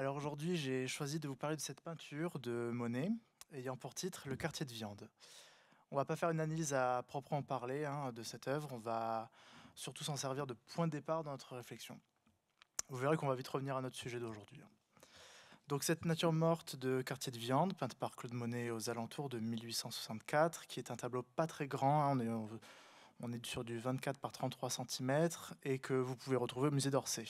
Alors aujourd'hui, j'ai choisi de vous parler de cette peinture de Monet, ayant pour titre Le quartier de viande. On va pas faire une analyse à proprement parler de cette œuvre, on va surtout s'en servir de point de départ dans notre réflexion. Vous verrez qu'on va vite revenir à notre sujet d'aujourd'hui. Donc cette nature morte de quartier de viande, peinte par Claude Monet aux alentours de 1864, qui est un tableau pas très grand, on est sur du 24 par 33 cm, et que vous pouvez retrouver au musée d'Orsay.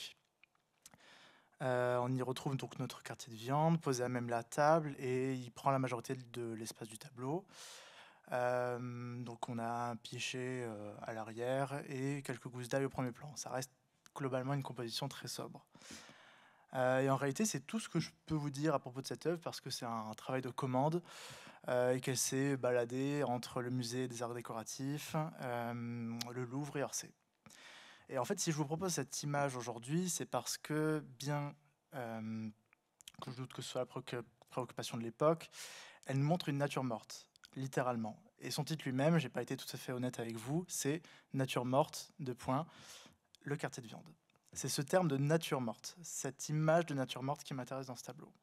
On y retrouve donc notre quartier de viande, posé à même la table, et il prend la majorité de l'espace du tableau. Donc on a un pichet à l'arrière et quelques gousses d'ail au premier plan. Ça reste globalement une composition très sobre. Et en réalité, c'est tout ce que je peux vous dire à propos de cette œuvre parce que c'est un travail de commande et qu'elle s'est baladée entre le musée des arts décoratifs, le Louvre et Orsay. Et en fait, si je vous propose cette image aujourd'hui, c'est parce que bien que je doute que ce soit la préoccupation de l'époque, elle nous montre une nature morte, littéralement. Et son titre lui-même, j'ai pas été tout à fait honnête avec vous, c'est Nature morte, le quartier de viande. C'est ce terme de nature morte, cette image de nature morte qui m'intéresse dans ce tableau.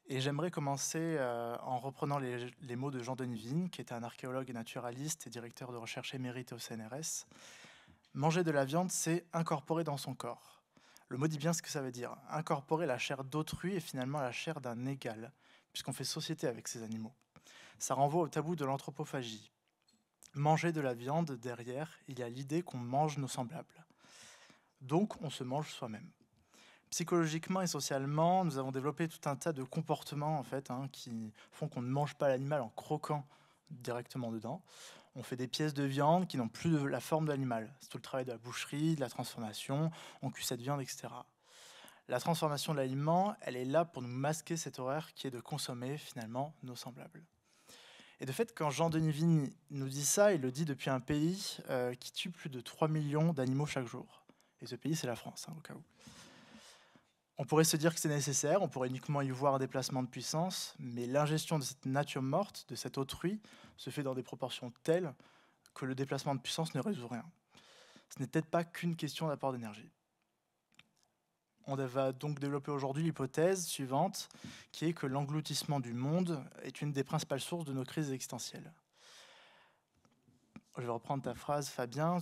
Et j'aimerais commencer en reprenant les mots de Jean-Denis Vigne, qui était un archéologue et naturaliste et directeur de recherche émérite au CNRS. Manger de la viande, c'est incorporer dans son corps. Le mot dit bien ce que ça veut dire. Incorporer la chair d'autrui et finalement la chair d'un égal, puisqu'on fait société avec ces animaux. Ça renvoie au tabou de l'anthropophagie. Manger de la viande, derrière, il y a l'idée qu'on mange nos semblables. Donc, on se mange soi-même. Psychologiquement et socialement, nous avons développé tout un tas de comportements qui font qu'on ne mange pas l'animal en croquant directement dedans. On fait des pièces de viande qui n'ont plus la forme de l'animal. C'est tout le travail de la boucherie, de la transformation, on cuit cette viande, etc. La transformation de l'aliment, elle est là pour nous masquer cet horaire qui est de consommer finalement nos semblables. Et de fait, quand Jean-Denis Vigne nous dit ça, il le dit depuis un pays qui tue plus de 3 millions d'animaux chaque jour. Et ce pays, c'est la France, au cas où. On pourrait se dire que c'est nécessaire, on pourrait uniquement y voir un déplacement de puissance, mais l'ingestion de cette nature morte, de cet autrui, se fait dans des proportions telles que le déplacement de puissance ne résout rien. Ce n'est peut-être pas qu'une question d'apport d'énergie. On va donc développer aujourd'hui l'hypothèse suivante, qui est que l'engloutissement du monde est une des principales sources de nos crises existentielles. Je vais reprendre ta phrase, Fabien,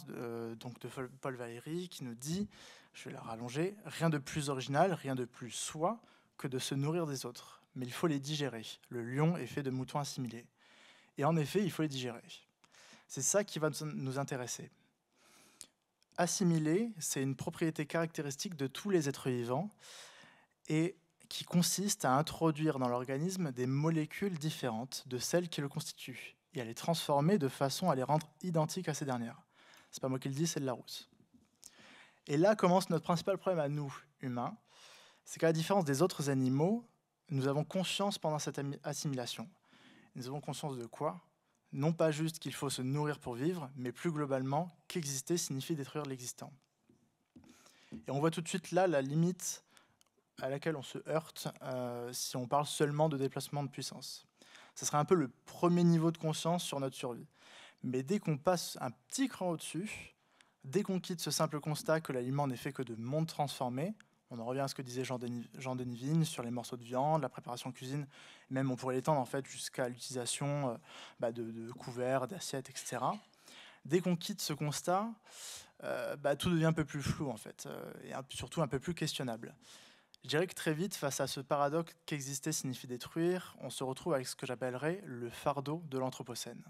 donc de Paul Valéry, qui nous dit, je vais la rallonger, rien de plus original, rien de plus soi que de se nourrir des autres. Mais il faut les digérer. Le lion est fait de moutons assimilés. Et en effet, il faut les digérer. C'est ça qui va nous intéresser. Assimiler, c'est une propriété caractéristique de tous les êtres vivants et qui consiste à introduire dans l'organisme des molécules différentes de celles qui le constituent et à les transformer de façon à les rendre identiques à ces dernières. C'est pas moi qui le dis, c'est de Larousse. Et là commence notre principal problème à nous, humains, c'est qu'à la différence des autres animaux, nous avons conscience pendant cette assimilation. Nous avons conscience de quoi? Non pas juste qu'il faut se nourrir pour vivre, mais plus globalement qu'exister signifie détruire l'existant. Et on voit tout de suite là la limite à laquelle on se heurte si on parle seulement de déplacement de puissance. Ce serait un peu le premier niveau de conscience sur notre survie. Mais dès qu'on passe un petit cran au-dessus, dès qu'on quitte ce simple constat que l'aliment n'est fait que de mondes transformés, on en revient à ce que disait Jean-Denis Vigne sur les morceaux de viande, la préparation en cuisine, même on pourrait l'étendre en fait jusqu'à l'utilisation de couverts, d'assiettes, etc. Dès qu'on quitte ce constat, tout devient un peu plus flou en fait, et surtout un peu plus questionnable. Je dirais que très vite, face à ce paradoxe qu'exister signifie détruire, on se retrouve avec ce que j'appellerais le fardeau de l'Anthropocène.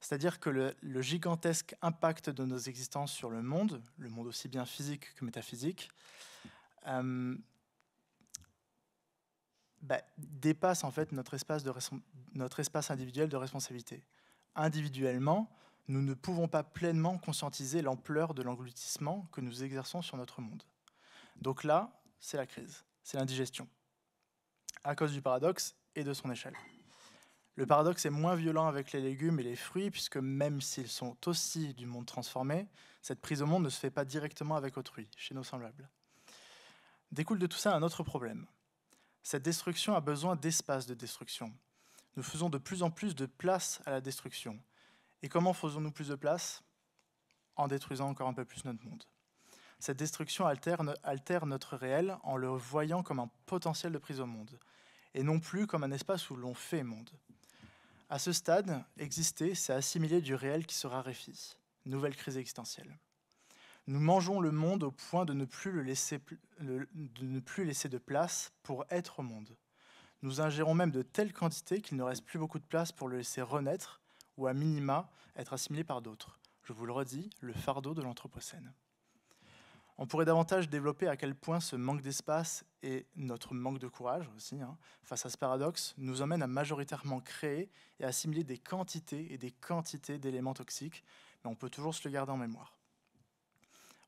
C'est-à-dire que le gigantesque impact de nos existences sur le monde aussi bien physique que métaphysique, dépasse en fait notre espace individuel de responsabilité. Individuellement, nous ne pouvons pas pleinement conscientiser l'ampleur de l'engloutissement que nous exerçons sur notre monde. Donc là, c'est la crise, c'est l'indigestion, à cause du paradoxe et de son échelle. Le paradoxe est moins violent avec les légumes et les fruits, puisque même s'ils sont aussi du monde transformé, cette prise au monde ne se fait pas directement avec autrui, chez nos semblables. Découle de tout ça un autre problème. Cette destruction a besoin d'espace de destruction. Nous faisons de plus en plus de place à la destruction. Et comment faisons-nous plus de place? En détruisant encore un peu plus notre monde. Cette destruction altère notre réel en le voyant comme un potentiel de prise au monde, et non plus comme un espace où l'on fait monde. À ce stade, exister, c'est assimiler du réel qui se raréfie. Nouvelle crise existentielle. Nous mangeons le monde au point de ne plus laisser de place pour être au monde. Nous ingérons même de telles quantités qu'il ne reste plus beaucoup de place pour le laisser renaître ou à minima être assimilé par d'autres. Je vous le redis, le fardeau de l'Anthropocène. On pourrait davantage développer à quel point ce manque d'espace et notre manque de courage aussi, face à ce paradoxe, nous emmène à majoritairement créer et assimiler des quantités et des quantités d'éléments toxiques, mais on peut toujours se le garder en mémoire.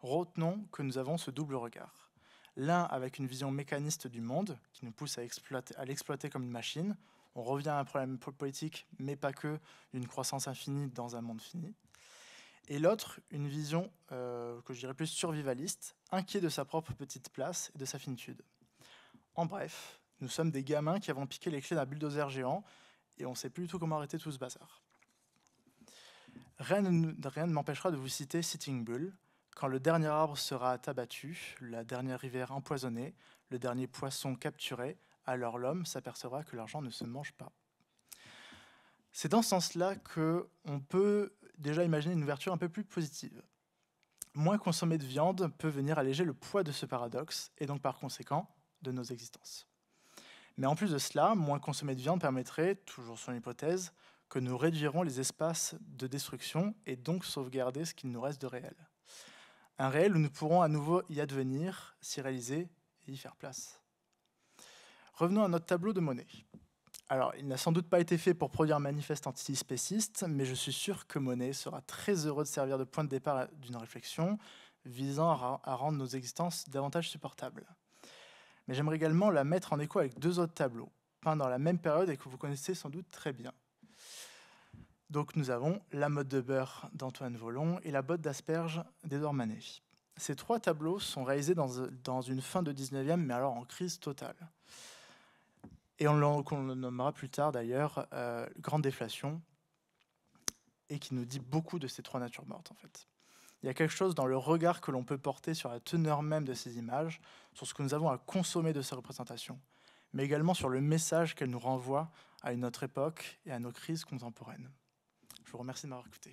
Retenons que nous avons ce double regard. L'un avec une vision mécaniste du monde, qui nous pousse à l'exploiter comme une machine. On revient à un problème politique, mais pas que, d'une croissance infinie dans un monde fini. Et l'autre, une vision que je dirais plus survivaliste, inquiet de sa propre petite place et de sa finitude. En bref, nous sommes des gamins qui avons piqué les clés d'un bulldozer géant et on ne sait plus du tout comment arrêter tout ce bazar. Rien ne m'empêchera de vous citer Sitting Bull. Quand le dernier arbre sera abattu, la dernière rivière empoisonnée, le dernier poisson capturé, alors l'homme s'apercevra que l'argent ne se mange pas. C'est dans ce sens-là qu'on peut déjà imaginer une ouverture un peu plus positive. Moins consommer de viande peut venir alléger le poids de ce paradoxe, et donc par conséquent, de nos existences. Mais en plus de cela, moins consommer de viande permettrait, toujours sur l'hypothèse, que nous réduirons les espaces de destruction et donc sauvegarder ce qu'il nous reste de réel. Un réel où nous pourrons à nouveau y advenir, s'y réaliser et y faire place. Revenons à notre tableau de Monet. Alors, il n'a sans doute pas été fait pour produire un manifeste antispéciste, mais je suis sûr que Monet sera très heureux de servir de point de départ d'une réflexion visant à rendre nos existences davantage supportables. Mais j'aimerais également la mettre en écho avec deux autres tableaux, peints dans la même période et que vous connaissez sans doute très bien. Donc nous avons La mode de beurre d'Antoine Vollon et La botte d'asperges d'Édouard Manet. Ces trois tableaux sont réalisés dans une fin de 19e, mais alors en crise totale. Et qu'on le nommera plus tard d'ailleurs grande déflation, et qui nous dit beaucoup de ces trois natures mortes en fait. Il y a quelque chose dans le regard que l'on peut porter sur la teneur même de ces images, sur ce que nous avons à consommer de ces représentations, mais également sur le message qu'elles nous renvoient à une autre époque et à nos crises contemporaines. Je vous remercie de m'avoir écouté.